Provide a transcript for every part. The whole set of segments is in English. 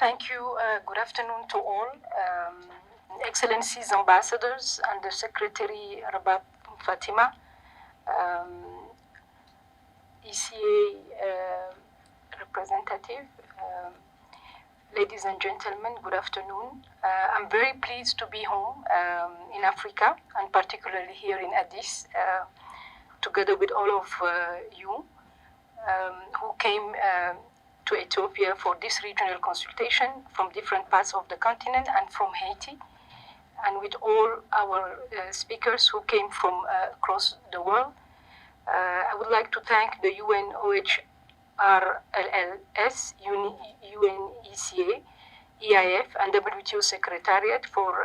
Thank you. Good afternoon to all. Excellencies, ambassadors, and the Secretary Rabab Fatima, ECA representative, ladies and gentlemen, good afternoon. I'm very pleased to be home in Africa, and particularly here in Addis, together with all of you who came to Ethiopia for this regional consultation from different parts of the continent and from Haiti, and with all our speakers who came from across the world. I would like to thank the UNOHRLLS, UNECA, EIF, and WTO Secretariat for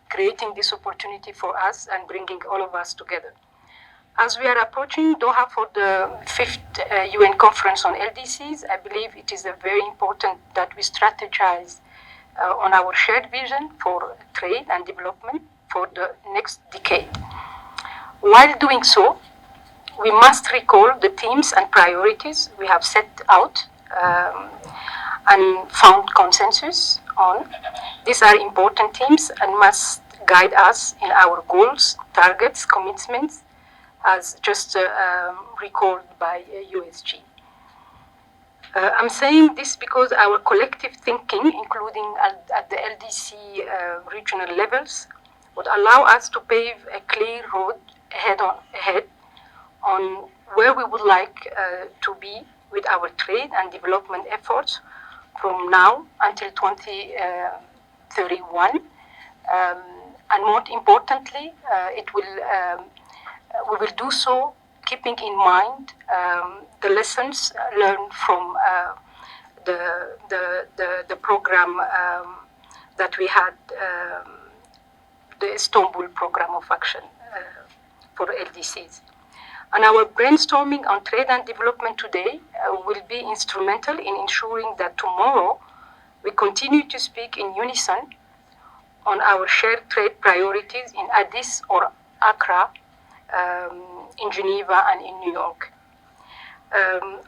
creating this opportunity for us and bringing all of us together. As we are approaching Doha for the 5th UN conference on LDCs, I believe it is very important that we strategize on our shared vision for trade and development for the next decade. While doing so, we must recall the themes and priorities we have set out and found consensus on. These are important themes and must guide us in our goals, targets, commitments, as just recalled by USG. I'm saying this because our collective thinking, including at the LDC regional levels, would allow us to pave a clear road ahead on where we would like to be with our trade and development efforts from now until 2031. And more importantly, we will do so keeping in mind the lessons learned from the program that we had, the Istanbul Program of Action for LDCs. And our brainstorming on trade and development today will be instrumental in ensuring that tomorrow we continue to speak in unison on our shared trade priorities in Addis or Accra, in Geneva and in New York.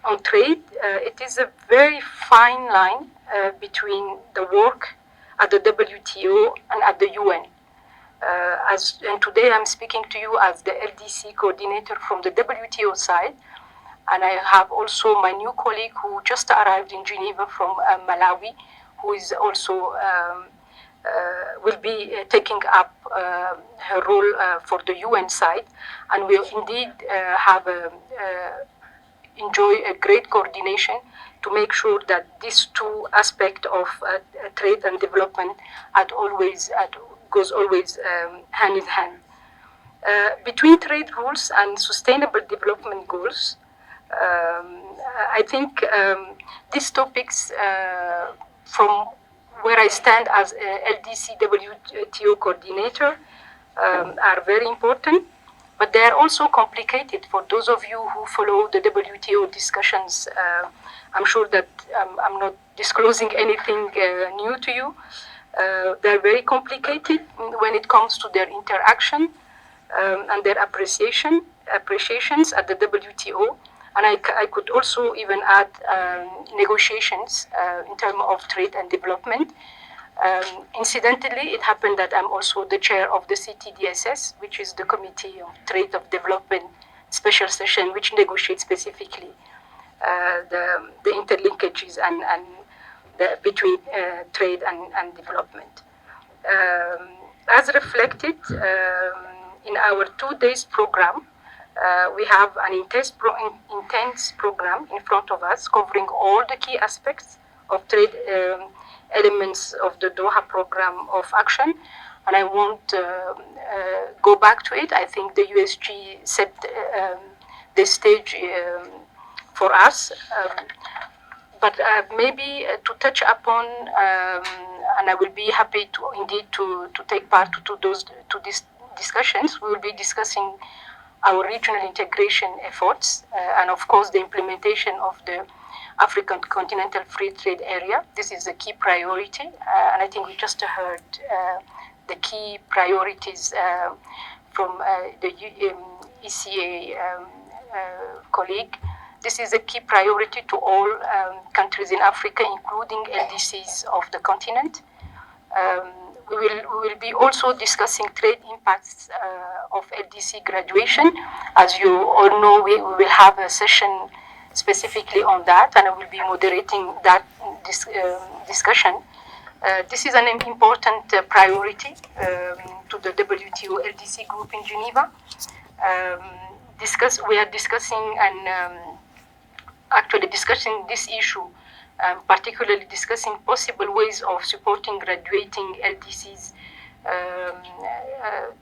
On trade, it is a very fine line between the work at the WTO and at the UN. And today I'm speaking to you as the LDC coordinator from the WTO side, and I have also my new colleague who just arrived in Geneva from Malawi, who is also will be taking up her role for the UN side, and will indeed enjoy a great coordination to make sure that these two aspects of trade and development goes always hand in hand. Between trade rules and sustainable development goals, I think these topics from where I stand as LDC WTO coordinator are very important, but they are also complicated for those of you who follow the WTO discussions. I'm sure that I'm not disclosing anything new to you. They're very complicated when it comes to their interaction and their appreciations at the WTO. And I could also even add negotiations in terms of trade and development. Incidentally, it happened that I'm also the chair of the CTDSS, which is the Committee of Trade of Development special session, which negotiates specifically the interlinkages and between trade and development. As reflected in our 2 days program, we have an intense program in front of us covering all the key aspects of trade elements of the Doha program of action. And I won't go back to it. I think the USG set the stage for us. But maybe to touch upon, and I will be happy to indeed to take part to these discussions. We will be discussing our regional integration efforts, and of course the implementation of the African Continental Free Trade Area. This is a key priority, and I think we just heard the key priorities from the ECA colleague This is a key priority to all countries in Africa, including LDCs of the continent. We will be also discussing trade impacts of LDC graduation. As you all know, we will have a session specifically on that, and I will be moderating that discussion. This is an important priority to the WTO LDC group in Geneva. We are discussing and actually discussing this issue, particularly discussing possible ways of supporting graduating LDCs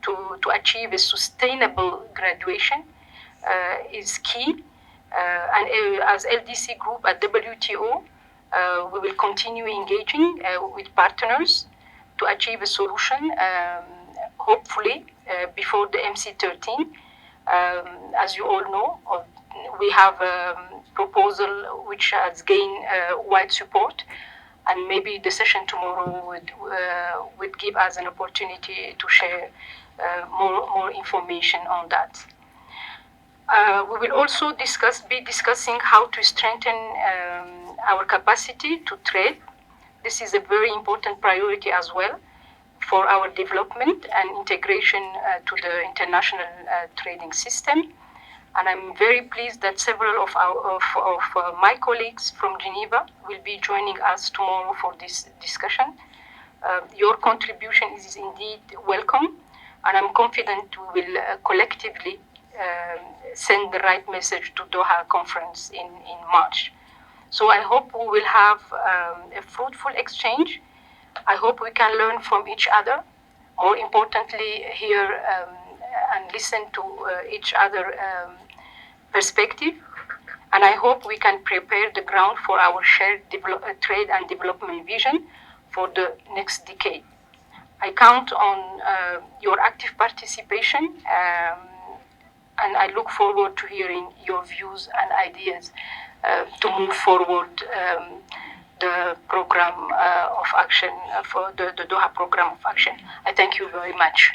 to achieve a sustainable graduation is key. And as LDC group at WTO, we will continue engaging with partners to achieve a solution, hopefully before the MC13. As you all know, we have a proposal which has gained wide support, and maybe the session tomorrow would give us an opportunity to share more information on that. We will also be discussing how to strengthen our capacity to trade. This is a very important priority as well for our development and integration to the international trading system. And I'm very pleased that several of my colleagues from Geneva will be joining us tomorrow for this discussion. Your contribution is indeed welcome, and I'm confident we will collectively send the right message to Doha conference in March. So I hope we will have a fruitful exchange. I hope we can learn from each other. More importantly, hear and listen to each other perspective. And I hope we can prepare the ground for our shared trade and development vision for the next decade. I count on your active participation, and I look forward to hearing your views and ideas to move forward the program of action for the Doha program of action. I thank you very much.